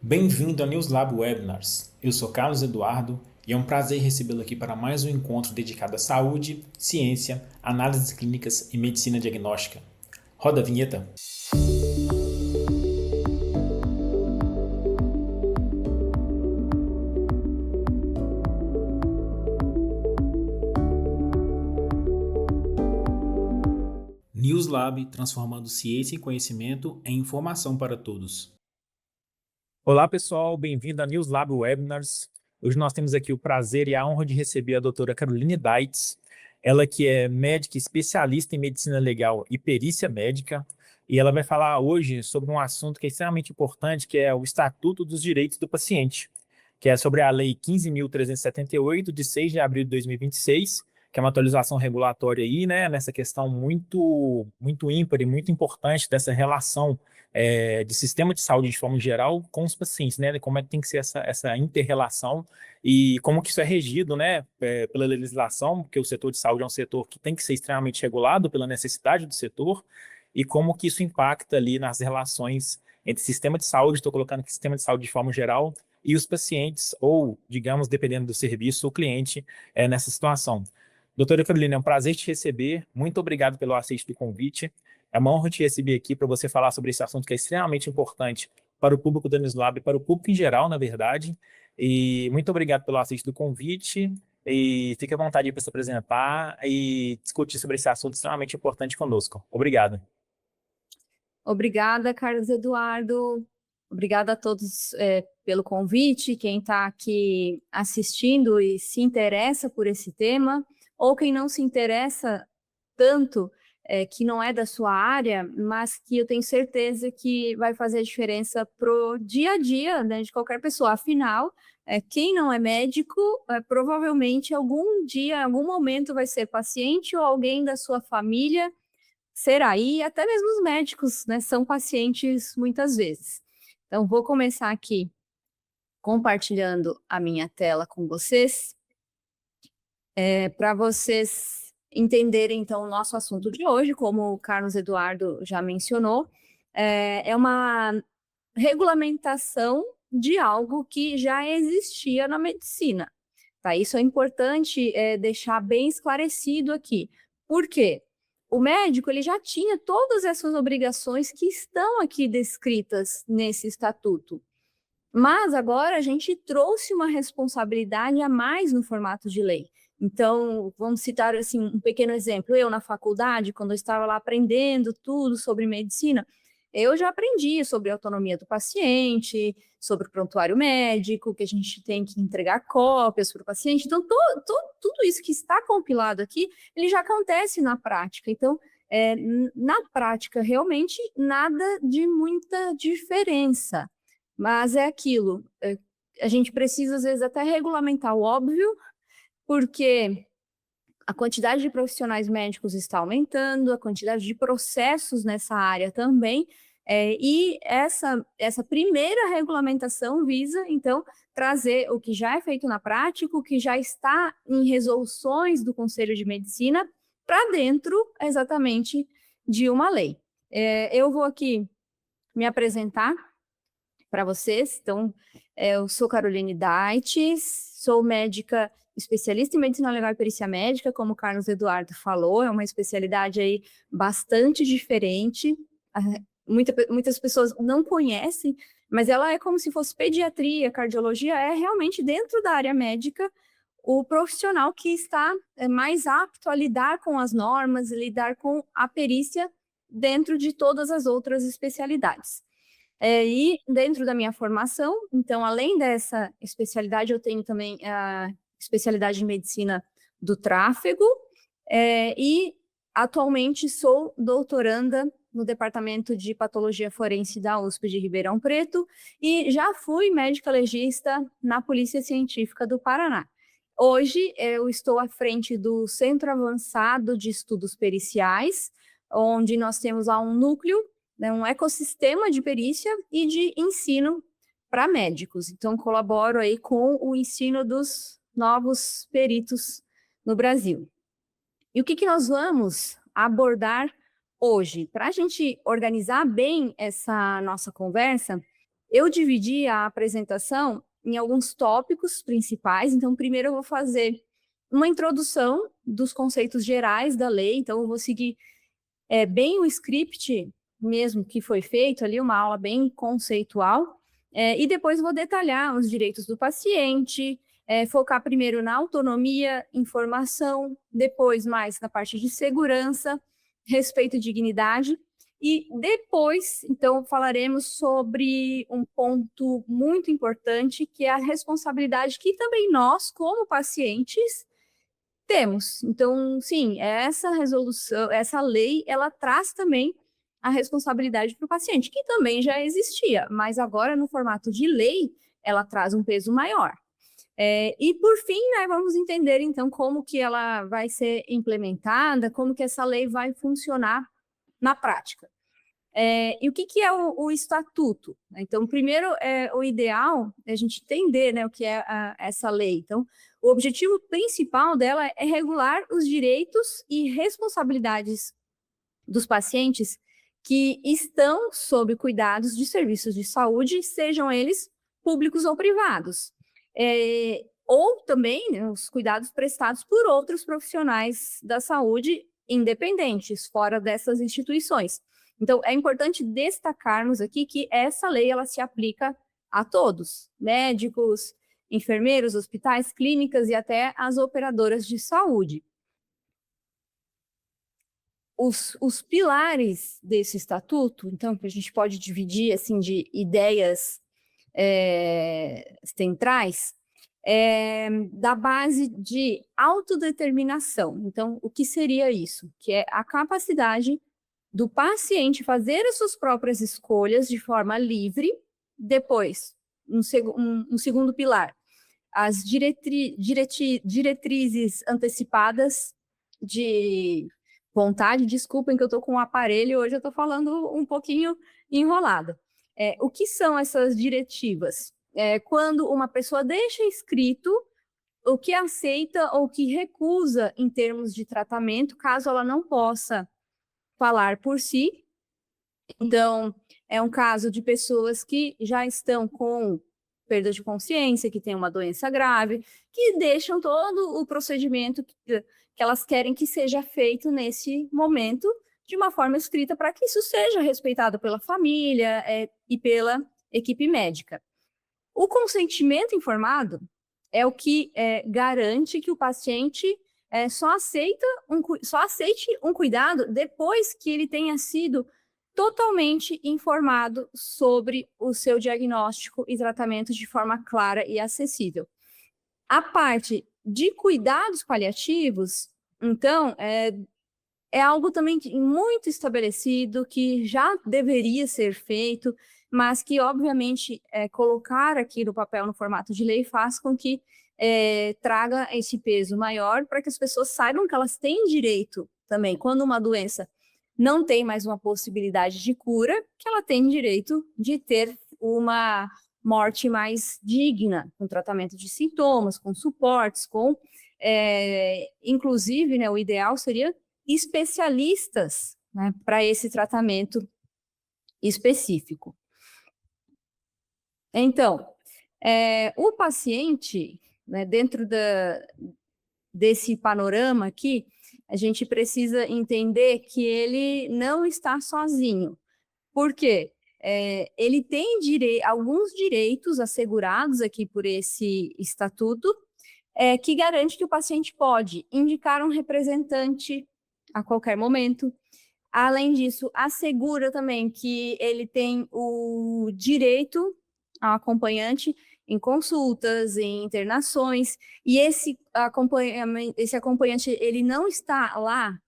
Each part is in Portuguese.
Bem-vindo a NewsLab Webinars. Eu sou Carlos Eduardo e é um prazer recebê-lo aqui para mais um encontro dedicado à saúde, ciência, análises clínicas e medicina diagnóstica. Roda a vinheta. NewsLab, transformando ciência e conhecimento em informação para todos. Olá, pessoal, bem-vindo a NewsLab Webinars. Hoje nós temos aqui o prazer e a honra de receber a doutora Caroline Deitz, ela que é médica especialista em medicina legal e perícia médica, e ela vai falar hoje sobre um assunto que é extremamente importante, que é o Estatuto dos Direitos do Paciente, que é sobre a Lei 15.378, de 6 de abril de 2026, que é uma atualização regulatória aí, né, nessa questão muito ímpar e muito importante dessa relação de sistema de saúde de forma geral com os pacientes, né? Como é que tem que ser essa inter-relação e como que isso é regido, né? Pela legislação, porque o setor de saúde é um setor que tem que ser extremamente regulado pela necessidade do setor e como que isso impacta ali nas relações entre sistema de saúde, estou colocando aqui sistema de saúde de forma geral, e os pacientes, ou, digamos, dependendo do serviço, o cliente nessa situação. Doutora Carolina, é um prazer te receber. Muito obrigado pelo aceite do convite. É uma honra te receber aqui para você falar sobre esse assunto que é extremamente importante para o público da NewsLab, para o público em geral, na verdade. E muito obrigado pelo aceite do convite. E fique à vontade para se apresentar e discutir sobre esse assunto extremamente importante conosco. Obrigado. Obrigada, Carlos Eduardo. Obrigada a todos pelo convite, quem está aqui assistindo e se interessa por esse tema, ou quem não se interessa tanto, que não é da sua área, mas que eu tenho certeza que vai fazer diferença pro dia a dia, né, de qualquer pessoa. Afinal, quem não é médico, provavelmente algum dia, algum momento vai ser paciente ou alguém da sua família será. E até mesmo os médicos, né, são pacientes muitas vezes. Então, vou começar aqui compartilhando a minha tela com vocês, para vocês entenderem, então, o nosso assunto de hoje, como o Carlos Eduardo já mencionou, é uma regulamentação de algo que já existia na medicina. Tá? Isso é importante deixar bem esclarecido aqui. Por quê? O médico ele já tinha todas essas obrigações que estão aqui descritas nesse estatuto. Mas agora a gente trouxe uma responsabilidade a mais no formato de lei. Então, vamos citar assim um pequeno exemplo. Eu, na faculdade, quando eu estava lá aprendendo tudo sobre medicina, eu já aprendi sobre a autonomia do paciente, sobre o prontuário médico, que a gente tem que entregar cópias para o paciente. Então, tudo isso que está compilado aqui, ele já acontece na prática. Então, na prática, realmente, nada de muita diferença. Mas é aquilo, a gente precisa, às vezes, até regulamentar o óbvio, porque a quantidade de profissionais médicos está aumentando, a quantidade de processos nessa área também, e essa primeira regulamentação visa, então, trazer o que já é feito na prática, o que já está em resoluções do Conselho de Medicina, para dentro, exatamente, de uma lei. Eu vou aqui me apresentar para vocês. Então, eu sou Caroline Deitz, sou médica especialista em medicina legal e perícia médica, como o Carlos Eduardo falou, é uma especialidade aí bastante diferente. Muitas pessoas não conhecem, mas ela é como se fosse pediatria, cardiologia, é realmente dentro da área médica o profissional que está mais apto a lidar com as normas, lidar com a perícia dentro de todas as outras especialidades. E dentro da minha formação, então, além dessa especialidade, eu tenho também a especialidade em medicina do tráfego, e atualmente sou doutoranda no Departamento de Patologia Forense da USP de Ribeirão Preto e já fui médica legista na Polícia Científica do Paraná. Hoje eu estou à frente do Centro Avançado de Estudos Periciais, onde nós temos lá um núcleo, né, um ecossistema de perícia e de ensino para médicos. Então, colaboro aí com o ensino dos novos peritos no Brasil. E o que nós vamos abordar hoje? Para a gente organizar bem essa nossa conversa, Eu dividi a apresentação em alguns tópicos principais. Então, primeiro eu vou fazer uma introdução dos conceitos gerais da lei. Então, eu vou seguir bem o script mesmo que foi feito ali, uma aula bem conceitual. E depois vou detalhar os direitos do paciente, focar primeiro na autonomia, informação, depois mais na parte de segurança, respeito e dignidade. E depois, então, falaremos sobre um ponto muito importante, que é a responsabilidade que também nós, como pacientes, temos. Então, sim, essa resolução, essa lei, ela traz também a responsabilidade para o paciente, que também já existia, mas agora, no formato de lei, ela traz um peso maior. E, por fim, né, vamos entender, então, como que ela vai ser implementada, como que essa lei vai funcionar na prática. E o que é o estatuto? Então, primeiro, o ideal é a gente entender, né, o que é essa lei. Então, o objetivo principal dela é regular os direitos e responsabilidades dos pacientes que estão sob cuidados de serviços de saúde, sejam eles públicos ou privados. Ou também, né, os cuidados prestados por outros profissionais da saúde independentes, fora dessas instituições. Então, é importante destacarmos aqui que essa lei ela se aplica a todos, médicos, enfermeiros, hospitais, clínicas e até as operadoras de saúde. Os pilares desse estatuto, então, que a gente pode dividir assim, de ideias centrais, da base de autodeterminação. Então, o que seria isso? Que é a capacidade do paciente fazer as suas próprias escolhas de forma livre. Depois, um segundo pilar, as diretrizes antecipadas de vontade. Desculpem que eu estou com um aparelho, hoje eu estou falando um pouquinho enrolada. O que são essas diretivas? Quando uma pessoa deixa escrito o que aceita ou que recusa em termos de tratamento, caso ela não possa falar por si. Então, é um caso de pessoas que já estão com perda de consciência, que têm uma doença grave, que deixam todo o procedimento que elas querem que seja feito nesse momento de uma forma escrita para que isso seja respeitado pela família e pela equipe médica. O consentimento informado é o que garante que o paciente só aceite um cuidado depois que ele tenha sido totalmente informado sobre o seu diagnóstico e tratamento de forma clara e acessível. A parte de cuidados paliativos, então, é algo também muito estabelecido, que já deveria ser feito, mas que, obviamente, colocar aqui no papel, no formato de lei, faz com que traga esse peso maior para que as pessoas saibam que elas têm direito também, quando uma doença não tem mais uma possibilidade de cura, que ela tem direito de ter uma morte mais digna, com tratamento de sintomas, com suportes, inclusive, né, o ideal seria especialistas, né, para esse tratamento específico. Então, o paciente, né, dentro desse panorama aqui, a gente precisa entender que ele não está sozinho. Por quê? Ele tem alguns direitos assegurados aqui por esse estatuto, que garante que o paciente pode indicar um representante a qualquer momento. Além disso, assegura também que ele tem o direito ao acompanhante em consultas, em internações, e esse acompanhante ele não está lá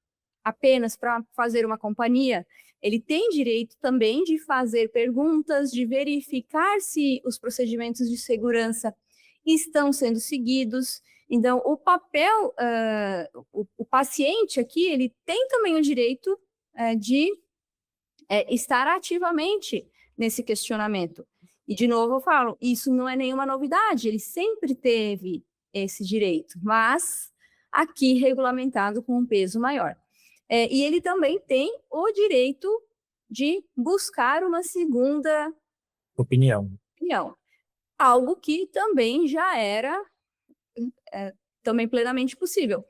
apenas para fazer uma companhia, ele tem direito também de fazer perguntas, de verificar se os procedimentos de segurança estão sendo seguidos. Então, o papel, o paciente aqui, ele tem também o direito de estar ativamente nesse questionamento. E, de novo, eu falo, isso não é nenhuma novidade, ele sempre teve esse direito, mas aqui regulamentado com um peso maior. E ele também tem o direito de buscar uma segunda opinião. opinião. Algo que também já era também plenamente possível.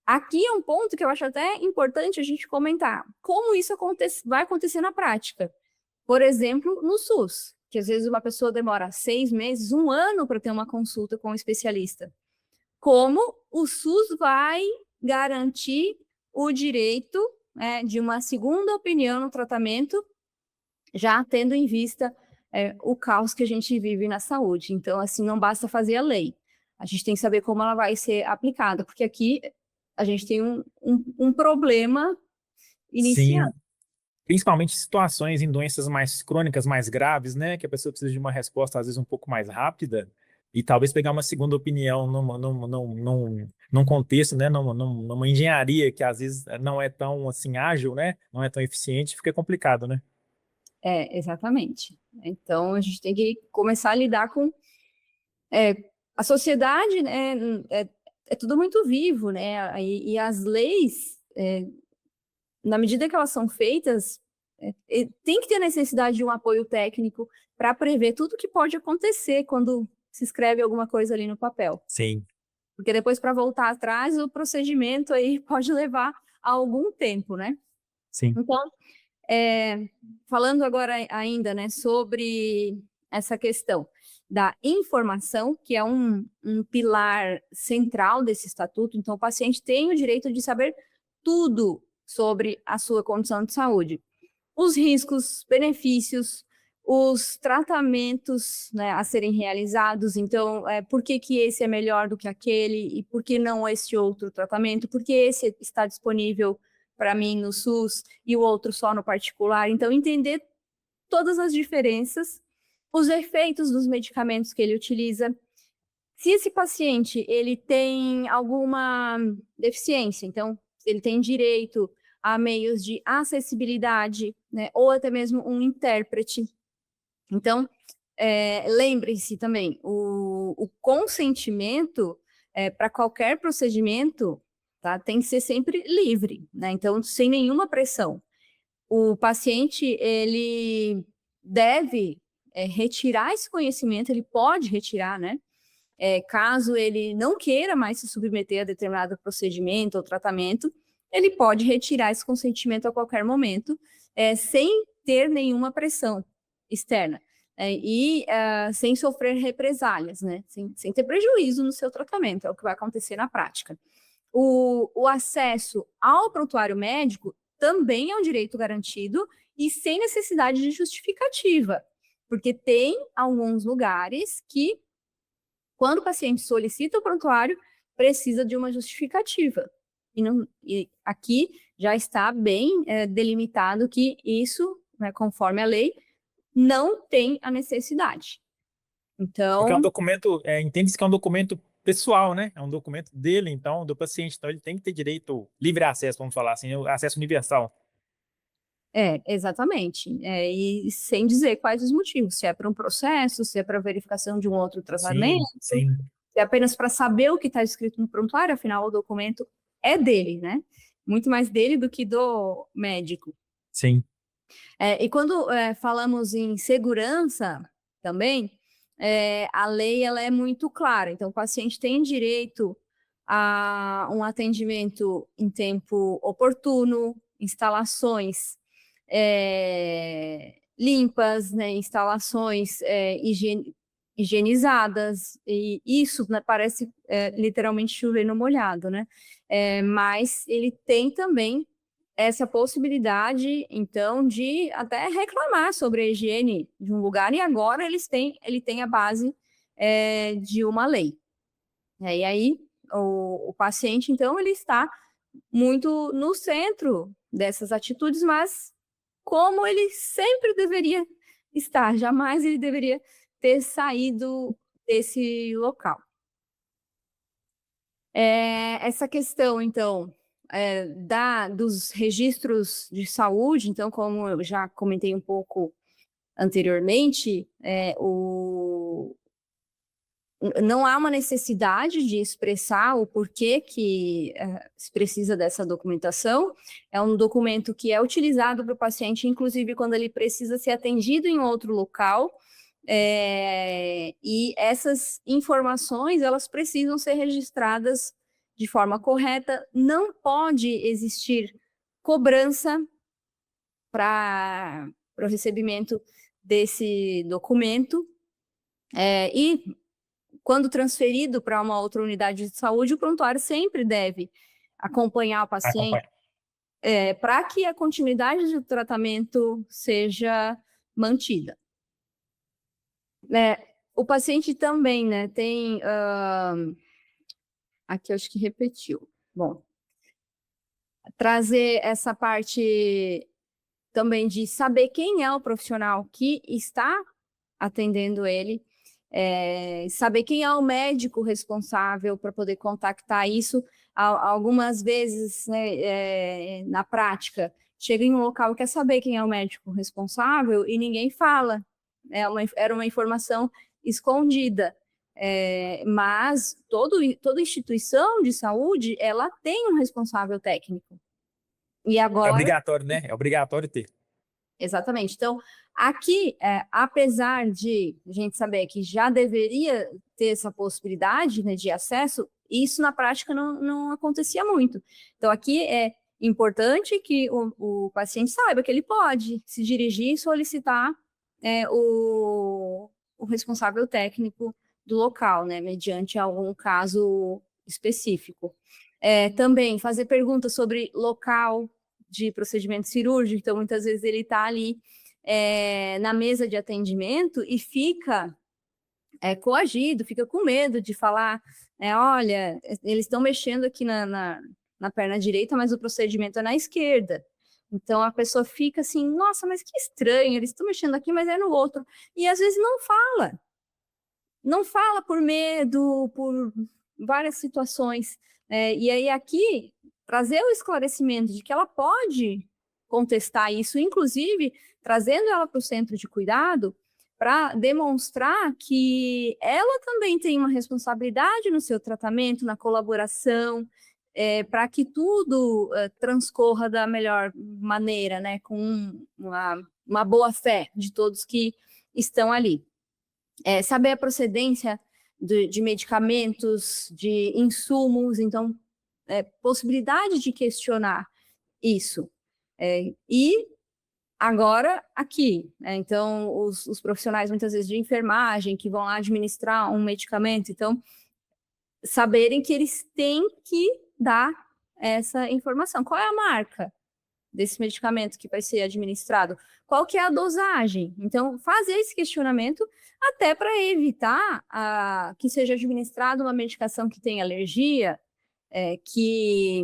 Aqui é um ponto que eu acho até importante a gente comentar. Como isso vai acontecer na prática? Por exemplo, no SUS, que às vezes uma pessoa demora 6 meses, 1 ano para ter uma consulta com um especialista. Como o SUS vai garantir o direito de uma segunda opinião no tratamento, já tendo em vista o caos que a gente vive na saúde. Então, assim, não basta fazer a lei. A gente tem que saber como ela vai ser aplicada, porque aqui a gente tem um problema Sim, inicial. principalmente em situações em doenças mais crônicas, mais graves, né? Que a pessoa precisa de uma resposta, às vezes, um pouco mais rápida, e talvez pegar uma segunda opinião num contexto, né? Numa engenharia que às vezes não é tão assim ágil, né? Não é tão eficiente, fica complicado, né? Exatamente. Então, a gente tem que começar a lidar com a sociedade, né? É tudo muito vivo, né? E as leis, na medida que elas são feitas, tem que ter necessidade de um apoio técnico para prever tudo que pode acontecer quando se escreve alguma coisa ali no papel. Sim, Porque depois, para voltar atrás, o procedimento aí pode levar algum tempo, né? sim. Então, falando agora ainda, né, sobre essa questão da informação, que é um pilar central desse estatuto. Então, o paciente tem o direito de saber tudo sobre a sua condição de saúde. Os riscos, benefícios, os tratamentos, né, a serem realizados. Então, por que esse é melhor do que aquele e por que não esse outro tratamento? Por que esse está disponível para mim no SUS e o outro só no particular? Então, entender todas as diferenças, os efeitos dos medicamentos que ele utiliza. Se esse paciente ele tem alguma deficiência, então ele tem direito a meios de acessibilidade, né, ou até mesmo um intérprete. Então, lembre-se também, o consentimento para qualquer procedimento, tá, tem que ser sempre livre, né? Então, sem nenhuma pressão. O paciente, ele deve retirar esse conhecimento, ele pode retirar, né? Caso ele não queira mais se submeter a determinado procedimento ou tratamento, ele pode retirar esse consentimento a qualquer momento, sem ter nenhuma pressão externa, e sem sofrer represálias, né? Sem ter prejuízo no seu tratamento, é o que vai acontecer na prática. O acesso ao prontuário médico também é um direito garantido e sem necessidade de justificativa, porque tem alguns lugares que, quando o paciente solicita o prontuário, precisa de uma justificativa. E aqui já está bem delimitado que isso, né, conforme a lei, não tem a necessidade. Porque é um Então, documento, entende-se que é um documento pessoal, né? É um documento dele, então, do paciente. Então, ele tem que ter direito, livre acesso, vamos falar assim, acesso universal. exatamente. E sem dizer quais os motivos, se é para um processo, se é para verificação de um outro tratamento, Sim, sim, se é apenas para saber o que está escrito no prontuário, afinal, o documento é dele, né? Muito mais dele do que do médico. sim. E quando falamos em segurança também, a lei ela é muito clara. Então, o paciente tem direito a um atendimento em tempo oportuno, instalações limpas, né, instalações higienizadas, e isso, né, parece literalmente chover no molhado, né? Mas ele tem também essa possibilidade, então, de até reclamar sobre a higiene de um lugar, e agora ele tem a base de uma lei. E aí, o paciente, então, ele está muito no centro dessas atitudes, mas como ele sempre deveria estar, jamais ele deveria ter saído desse local. Essa questão, então, dos registros de saúde, então, como eu já comentei um pouco anteriormente, não há uma necessidade de expressar o porquê que se precisa dessa documentação. É um documento que é utilizado para o paciente, inclusive quando ele precisa ser atendido em outro local, E essas informações, elas precisam ser registradas de forma correta, não pode existir cobrança para o recebimento desse documento, e quando transferido para uma outra unidade de saúde, o prontuário sempre deve acompanhar o paciente, para que a continuidade do tratamento seja mantida. O paciente também, né, tem... aqui eu acho que repetiu. Bom, trazer essa parte também de saber quem é o profissional que está atendendo ele, saber quem é o médico responsável para poder contactar isso. Algumas vezes, né, na prática, chega em um local e quer saber quem é o médico responsável e ninguém fala. Era uma informação escondida. Mas toda instituição de saúde, ela tem um responsável técnico. E agora... É obrigatório, né? É obrigatório ter. Exatamente. Então, aqui, apesar de a gente saber que já deveria ter essa possibilidade, né, de acesso, isso na prática não acontecia muito. Então, aqui é importante que o paciente saiba que ele pode se dirigir e solicitar o responsável técnico do local, né, mediante algum caso específico. Também fazer perguntas sobre local de procedimento cirúrgico. Então, muitas vezes ele está ali na mesa de atendimento e fica coagido, fica com medo de falar, olha, eles estão mexendo aqui na perna direita, mas o procedimento é na esquerda. Então, a pessoa fica assim, nossa, mas que estranho, eles estão mexendo aqui, mas é no outro. E, às vezes, não fala. Não fala por medo, por várias situações. E aí, aqui, trazer o esclarecimento de que ela pode contestar isso, inclusive trazendo ela para o centro de cuidado, para demonstrar que ela também tem uma responsabilidade no seu tratamento, na colaboração, para que tudo transcorra da melhor maneira, né, com uma boa fé de todos que estão ali. Saber a procedência de medicamentos, de insumos, então, possibilidade de questionar isso. E agora, aqui, então, os profissionais, muitas vezes, de enfermagem, que vão lá administrar um medicamento, então, saberem que eles têm que dar essa informação. Qual é a marca desse medicamento que vai ser administrado? Qual que é a dosagem? Então, fazer esse questionamento até para evitar que seja administrada uma medicação que tem alergia, que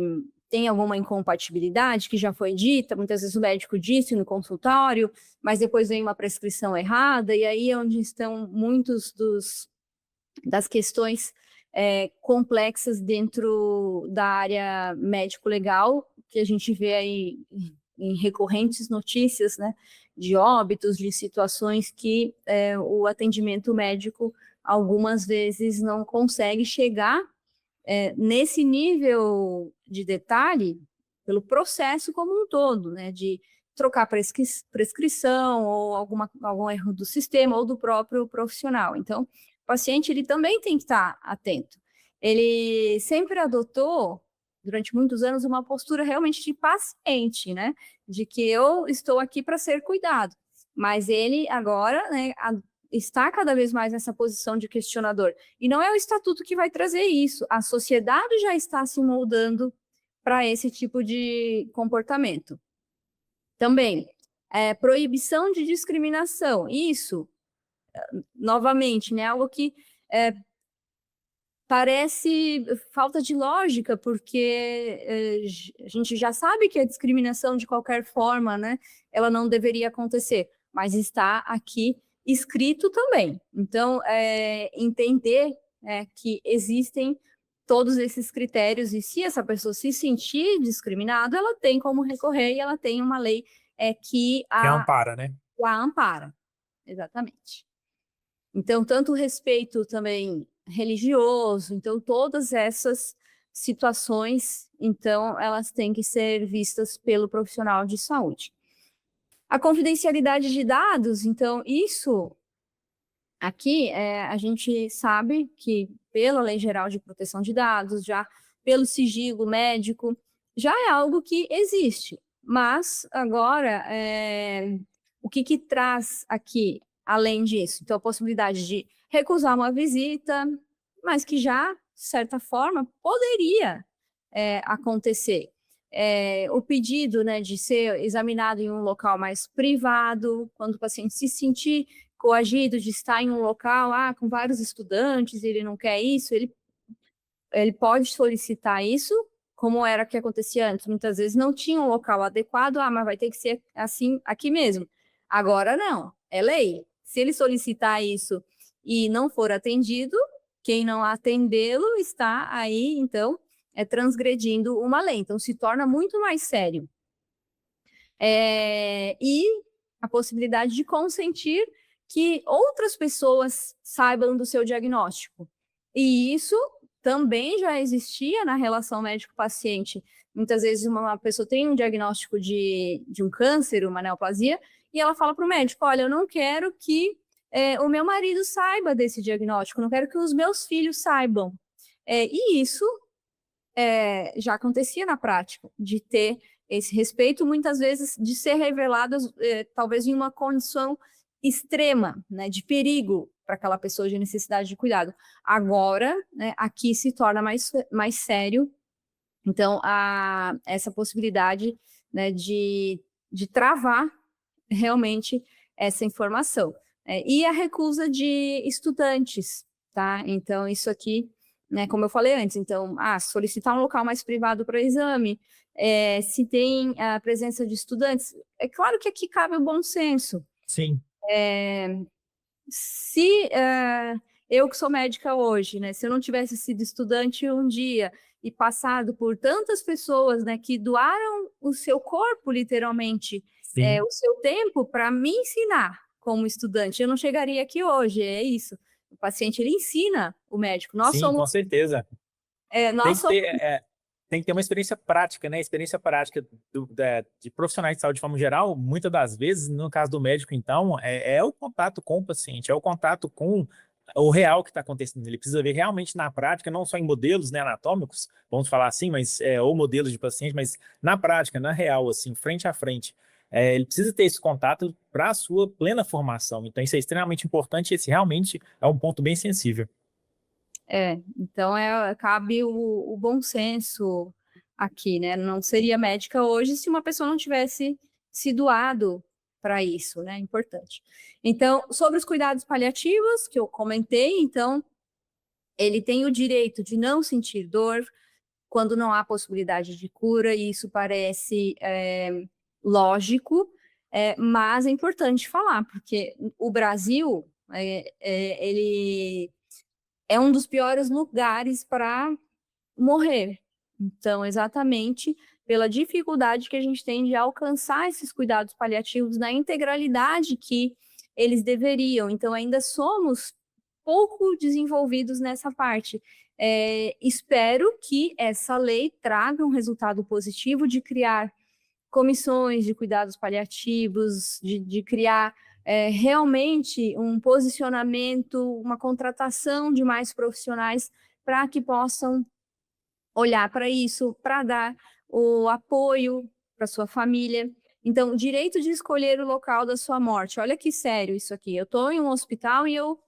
tem alguma incompatibilidade, que já foi dita, muitas vezes o médico disse no consultório, mas depois vem uma prescrição errada, e aí é onde estão muitos das questões complexas dentro da área médico-legal, que a gente vê aí em recorrentes notícias, né, de óbitos, de situações que o atendimento médico algumas vezes não consegue chegar nesse nível de detalhe pelo processo como um todo, né, de trocar prescrição ou algum erro do sistema ou do próprio profissional. Então, o paciente ele também tem que estar atento. Ele sempre adotou, durante muitos anos, uma postura realmente de paciente, né, de que eu estou aqui para ser cuidado. Mas ele agora, né, está cada vez mais nessa posição de questionador. E não é o estatuto que vai trazer isso. A sociedade já está se moldando para esse tipo de comportamento. Também, proibição de discriminação. Isso, novamente, né, algo que parece falta de lógica, porque a gente já sabe que a discriminação, de qualquer forma, né, ela não deveria acontecer, mas está aqui escrito também. Então, entender que existem todos esses critérios, e se essa pessoa se sentir discriminada, ela tem como recorrer, e ela tem uma lei que a ampara, né? A ampara, exatamente. Então, tanto o respeito também religioso, então todas essas situações, então, elas têm que ser vistas pelo profissional de saúde. A confidencialidade de dados, então, isso Aqui, a gente sabe que, pela Lei Geral de Proteção de Dados, já pelo sigilo médico, já é algo que existe. Mas, agora, o que traz aqui, além disso? Então, a possibilidade de recusar uma visita, mas que já, de certa forma, poderia acontecer. O pedido, né, de ser examinado em um local mais privado, quando o paciente se sentir coagido de estar em um local com vários estudantes, ele não quer isso, ele pode solicitar isso, como era que acontecia antes. Muitas vezes não tinha um local adequado, mas vai ter que ser assim aqui mesmo. Agora não, é lei. Se ele solicitar isso e não for atendido, quem não atendê-lo está aí, então, transgredindo uma lei. Então, se torna muito mais sério. E a possibilidade de consentir que outras pessoas saibam do seu diagnóstico. E isso também já existia na relação médico-paciente. Muitas vezes uma pessoa tem um diagnóstico de um câncer, uma neoplasia, e ela fala para o médico, olha, eu não quero que o meu marido saiba desse diagnóstico, não quero que os meus filhos saibam. E isso já acontecia na prática, de ter esse respeito, muitas vezes de ser revelado, talvez em uma condição extrema, né, de perigo para aquela pessoa, de necessidade de cuidado. Agora, né, aqui se torna mais sério, então, essa possibilidade, né, de travar realmente essa informação. E a recusa de estudantes, tá? Então, isso aqui, né, como eu falei antes, então, solicitar um local mais privado para exame, se tem a presença de estudantes, é claro que aqui cabe o bom senso. Sim. Se eu que sou médica hoje, né, se eu não tivesse sido estudante um dia e passado por tantas pessoas, né, que doaram o seu corpo, literalmente, o seu tempo para me ensinar como estudante, eu não chegaria aqui hoje, é isso. O paciente, ele ensina o médico. Nós Sim, somos... com certeza. nós somos... Tem que ter uma experiência prática, né? Experiência prática de profissionais de saúde de forma geral, muitas das vezes, no caso do médico, então, é o contato com o paciente, é o contato com o real que está acontecendo. Ele precisa ver realmente na prática, não só em modelos, né, anatômicos, vamos falar assim, mas ou modelos de paciente, mas na prática, na real, assim, frente a frente. Ele precisa ter esse contato para a sua plena formação. Então, isso é extremamente importante e esse realmente é um ponto bem sensível. Então cabe o bom senso aqui, né? Não seria médica hoje se uma pessoa não tivesse se doado para isso, né? Importante. Então, sobre os cuidados paliativos, que eu comentei, então, ele tem o direito de não sentir dor quando não há possibilidade de cura, e isso parece lógico, mas é importante falar, porque o Brasil, ele é um dos piores lugares para morrer. Então, exatamente pela dificuldade que a gente tem de alcançar esses cuidados paliativos na integralidade que eles deveriam. Então, ainda somos pouco desenvolvidos nessa parte. Espero que essa lei traga um resultado positivo de criar comissões de cuidados paliativos, de criar realmente um posicionamento, uma contratação de mais profissionais para que possam olhar para isso, para dar o apoio para sua família. Então, o direito de escolher o local da sua morte. Olha que sério isso aqui. Eu estou em um hospital e eu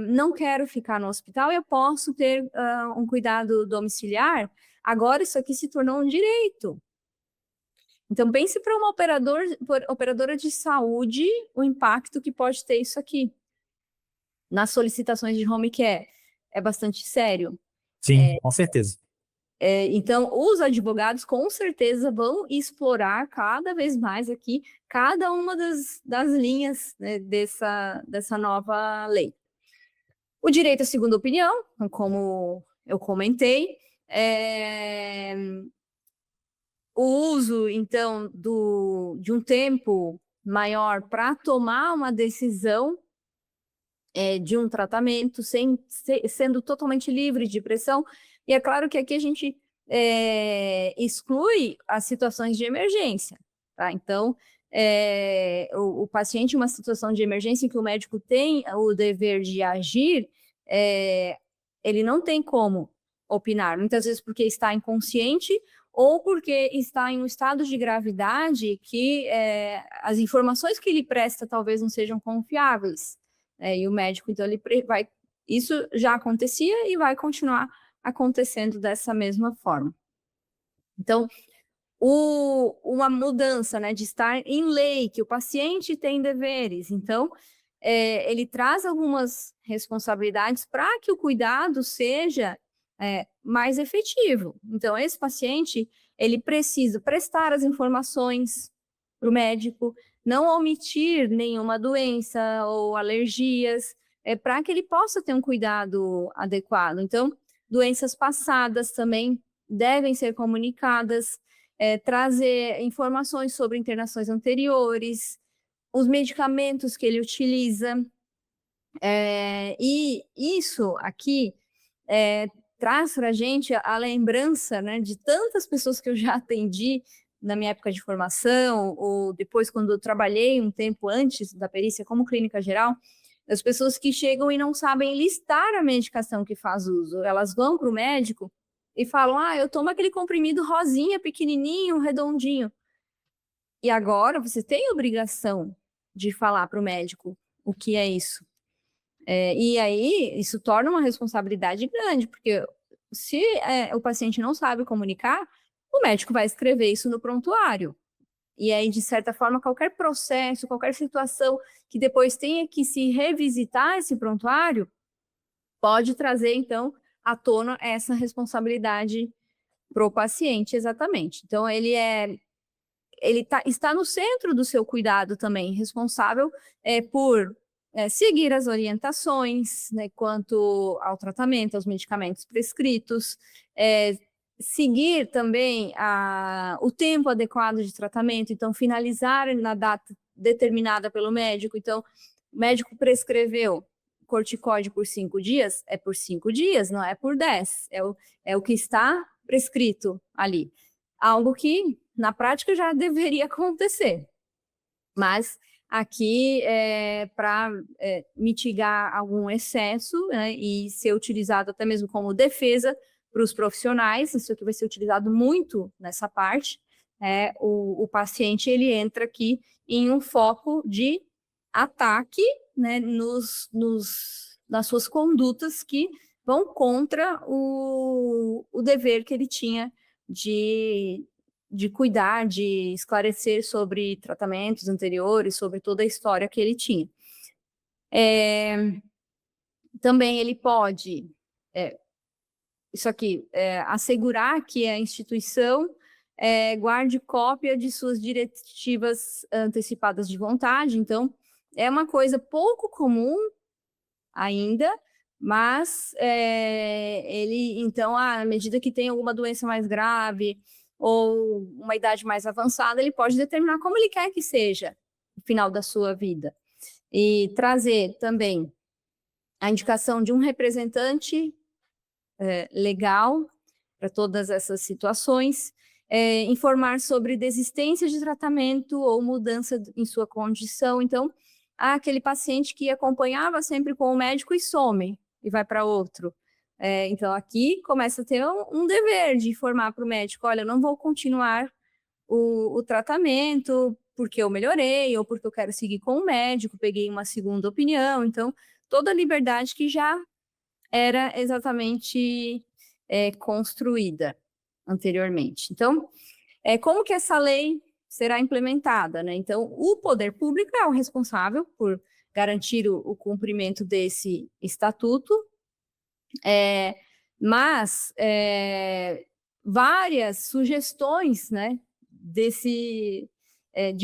não quero ficar no hospital, eu posso ter um cuidado domiciliar. Agora, isso aqui se tornou um direito. Então, pense para uma operadora de saúde o impacto que pode ter isso aqui. Nas solicitações de home care, é bastante sério. Sim, com certeza. Então, os advogados, com certeza, vão explorar cada vez mais aqui cada uma das linhas, né, dessa nova lei. O direito à segunda opinião, como eu comentei, o uso, então, de um tempo maior para tomar uma decisão de um tratamento, sendo totalmente livre de pressão. E é claro que aqui a gente exclui as situações de emergência, tá? Então, o paciente em uma situação de emergência em que o médico tem o dever de agir, ele não tem como opinar, muitas vezes porque está inconsciente ou porque está em um estado de gravidade que as informações que ele presta talvez não sejam confiáveis. E o médico, então, vai... Isso já acontecia e vai continuar acontecendo dessa mesma forma. Então, uma mudança, né, de estar em lei, que o paciente tem deveres. Então, ele traz algumas responsabilidades para que o cuidado seja mais efetivo. Então, esse paciente, ele precisa prestar as informações para o médico, não omitir nenhuma doença ou alergias, para que ele possa ter um cuidado adequado. Então, doenças passadas também devem ser comunicadas, trazer informações sobre internações anteriores, os medicamentos que ele utiliza, e isso aqui traz para a gente a lembrança, né, de tantas pessoas que eu já atendi na minha época de formação, ou depois quando eu trabalhei um tempo antes da perícia como clínica geral, as pessoas que chegam e não sabem listar a medicação que faz uso. Elas vão para o médico e falam, eu tomo aquele comprimido rosinha, pequenininho, redondinho. E agora você tem a obrigação de falar para o médico o que é isso. E aí, isso torna uma responsabilidade grande, porque se o paciente não sabe comunicar, o médico vai escrever isso no prontuário. E aí, de certa forma, qualquer processo, qualquer situação que depois tenha que se revisitar esse prontuário, pode trazer, então, à tona essa responsabilidade para o paciente, exatamente. Então, ele está no centro do seu cuidado também, responsável por seguir as orientações, né, quanto ao tratamento, aos medicamentos prescritos, seguir também o tempo adequado de tratamento, então finalizar na data determinada pelo médico. Então, o médico prescreveu corticóide por 5 dias, é por 5 dias, não é por 10, é o que está prescrito ali. Algo que, na prática, já deveria acontecer, mas aqui para mitigar algum excesso, né, e ser utilizado até mesmo como defesa para os profissionais, isso aqui vai ser utilizado muito nessa parte, o paciente ele entra aqui em um foco de ataque, né, nas suas condutas que vão contra o dever que ele tinha de cuidar, de esclarecer sobre tratamentos anteriores, sobre toda a história que ele tinha. Também ele pode, isso aqui, assegurar que a instituição guarde cópia de suas diretivas antecipadas de vontade. Então, é uma coisa pouco comum ainda, mas ele, então, à medida que tem alguma doença mais grave ou uma idade mais avançada, ele pode determinar como ele quer que seja o final da sua vida. E trazer também a indicação de um representante legal para todas essas situações, informar sobre desistência de tratamento ou mudança em sua condição. Então, aquele paciente que acompanhava sempre com o médico e some e vai para outro. Então, aqui começa a ter um dever de informar para o médico, olha, eu não vou continuar o tratamento porque eu melhorei ou porque eu quero seguir com o médico, peguei uma segunda opinião. Então, toda a liberdade que já era exatamente construída anteriormente. Então, como que essa lei será implementada, né? Então, o poder público é o responsável por garantir o cumprimento desse estatuto, mas várias sugestões, né, de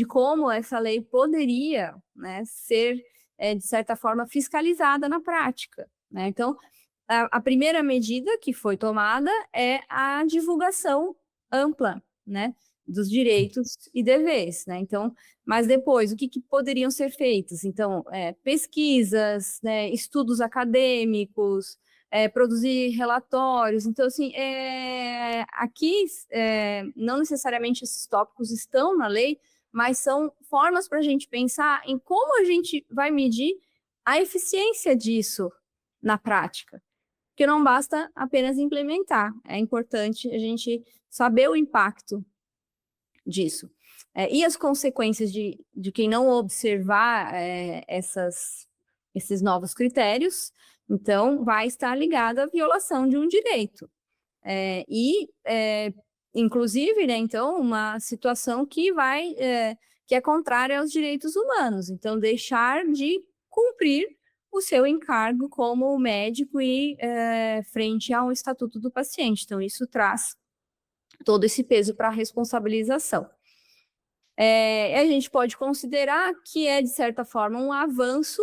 como essa lei poderia, né, ser, de certa forma, fiscalizada na prática, né? Então, a primeira medida que foi tomada é a divulgação ampla, né, dos direitos e deveres, né? Então, mas depois, o que poderiam ser feitos? Então, pesquisas, né, estudos acadêmicos, produzir relatórios. Então, assim, aqui, não necessariamente esses tópicos estão na lei, mas são formas para a gente pensar em como a gente vai medir a eficiência disso na prática. Porque não basta apenas implementar, é importante a gente saber o impacto disso. E as consequências de quem não observar esses novos critérios, então vai estar ligada à violação de um direito. Inclusive, né, então, uma situação que é contrária aos direitos humanos. Então, deixar de cumprir o seu encargo como médico e frente ao Estatuto do Paciente. Então, isso traz todo esse peso para a responsabilização. A gente pode considerar que é, de certa forma, um avanço,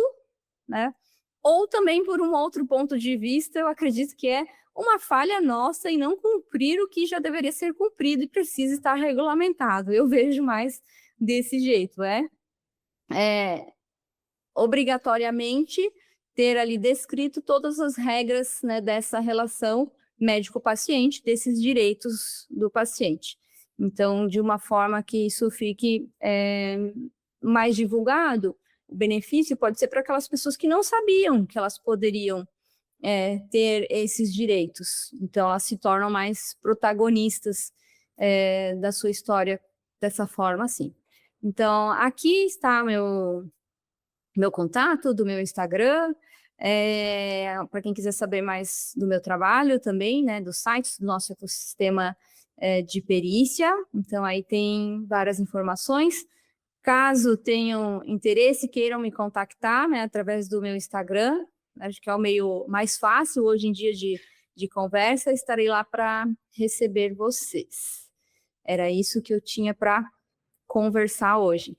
né? Ou também, por um outro ponto de vista, eu acredito que é uma falha nossa em não cumprir o que já deveria ser cumprido e precisa estar regulamentado. Eu vejo mais desse jeito, obrigatoriamente ter ali descrito todas as regras, né, dessa relação médico-paciente, desses direitos do paciente. Então, de uma forma que isso fique mais divulgado, o benefício pode ser para aquelas pessoas que não sabiam que elas poderiam ter esses direitos. Então, elas se tornam mais protagonistas da sua história dessa forma, assim. Então, aqui está meu contato do meu Instagram, para quem quiser saber mais do meu trabalho também, né, dos sites do nosso ecossistema de perícia. Então, aí tem várias informações. Caso tenham interesse, queiram me contactar, né, através do meu Instagram, acho que é o meio mais fácil hoje em dia de conversa, estarei lá para receber vocês. Era isso que eu tinha para conversar hoje.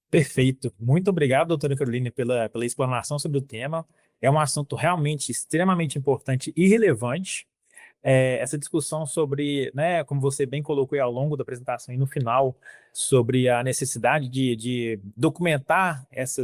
Perfeito. Muito obrigado, doutora Caroline, pela explanação sobre o tema. É um assunto realmente extremamente importante e relevante. Essa discussão sobre, né, como você bem colocou aí ao longo da apresentação e no final, sobre a necessidade de documentar essa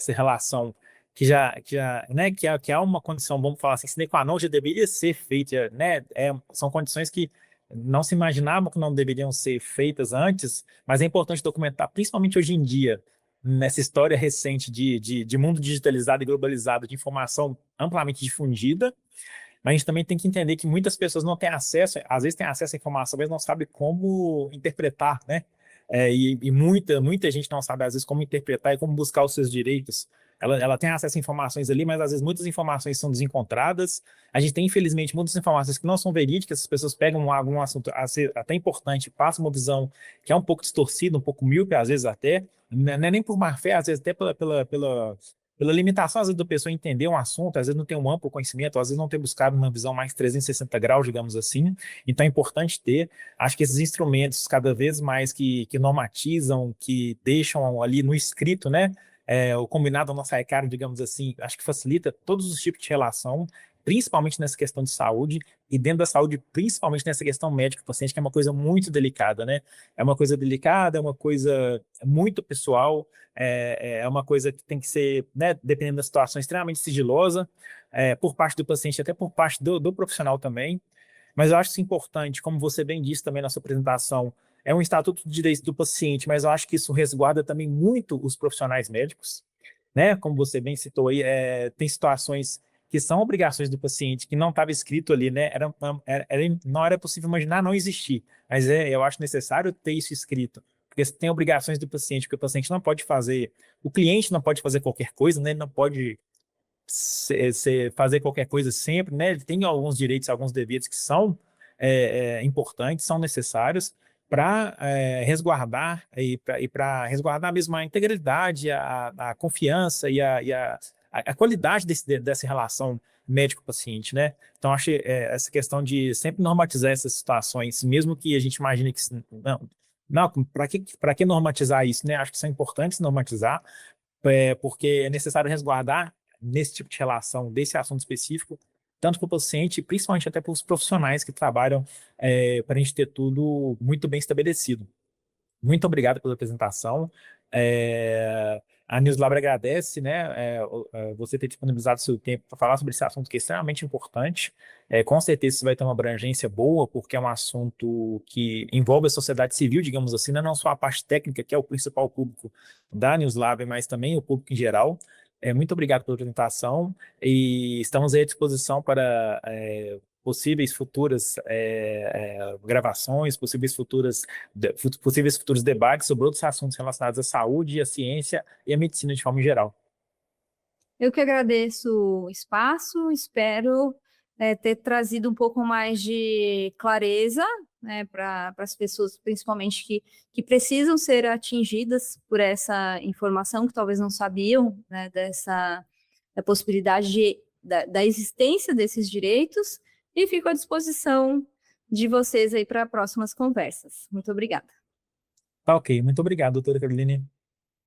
relação que há uma condição, vamos falar assim, sine qua non, já deveria ser feita, né? São condições que não se imaginavam que não deveriam ser feitas antes, mas é importante documentar, principalmente hoje em dia, nessa história recente de mundo digitalizado e globalizado, de informação amplamente difundida. Mas a gente também tem que entender que muitas pessoas não têm acesso, às vezes têm acesso à informação, mas não sabem como interpretar, né? E muita gente não sabe, às vezes, como interpretar e como buscar os seus direitos. Ela tem acesso a informações ali, mas às vezes muitas informações são desencontradas. A gente tem, infelizmente, muitas informações que não são verídicas, as pessoas pegam algum assunto até importante, passam uma visão que é um pouco distorcida, um pouco míope, às vezes até, não é nem por má fé, às vezes até pela limitação, às vezes, da pessoa entender um assunto, às vezes não tem um amplo conhecimento, às vezes não ter buscado uma visão mais 360 graus, digamos assim. Então é importante ter, acho que esses instrumentos cada vez mais que normatizam, que deixam ali no escrito, né, o combinado da nossa cara, digamos assim, acho que facilita todos os tipos de relação, principalmente nessa questão de saúde, e dentro da saúde, principalmente nessa questão médico-paciente, que é uma coisa muito delicada, né? É uma coisa delicada, é uma coisa muito pessoal, é uma coisa que tem que ser, né, dependendo da situação, extremamente sigilosa, por parte do paciente, até por parte do profissional também. Mas eu acho isso importante, como você bem disse também na sua apresentação, é um estatuto de direitos do paciente, mas eu acho que isso resguarda também muito os profissionais médicos, né? Como você bem citou aí, tem situações que são obrigações do paciente, que não estava escrito ali, né? Não era possível imaginar não existir, mas eu acho necessário ter isso escrito, porque tem obrigações do paciente, porque o paciente não pode fazer, o cliente não pode fazer qualquer coisa, né? Ele não pode fazer qualquer coisa sempre, né? Ele tem alguns direitos, alguns deveres que são importantes, são necessários para resguardar e para resguardar mesmo a integridade, a confiança e a qualidade dessa relação médico-paciente, né? Então, acho essa questão de sempre normatizar essas situações, mesmo que a gente imagine que não, para que normatizar isso, né? Acho que são importantes normatizar, porque é necessário resguardar nesse tipo de relação, desse assunto específico, tanto para o paciente, principalmente até para os profissionais que trabalham, para a gente ter tudo muito bem estabelecido. Muito obrigado pela apresentação. A Newslab agradece, né, você ter disponibilizado seu tempo para falar sobre esse assunto que é extremamente importante. Com certeza isso vai ter uma abrangência boa, porque é um assunto que envolve a sociedade civil, digamos assim, não só a parte técnica, que é o principal público da Newslab, mas também o público em geral. Muito obrigado pela apresentação e estamos aí à disposição para possíveis futuras gravações, possíveis futuros debates sobre outros assuntos relacionados à saúde, à ciência e à medicina de forma geral. Eu que agradeço o espaço, espero ter trazido um pouco mais de clareza, né, para as pessoas, principalmente que precisam ser atingidas por essa informação, que talvez não sabiam, né, da possibilidade da existência desses direitos, e fico à disposição de vocês aí para próximas conversas. Muito obrigada. Tá ok, muito obrigado, doutora Caroline.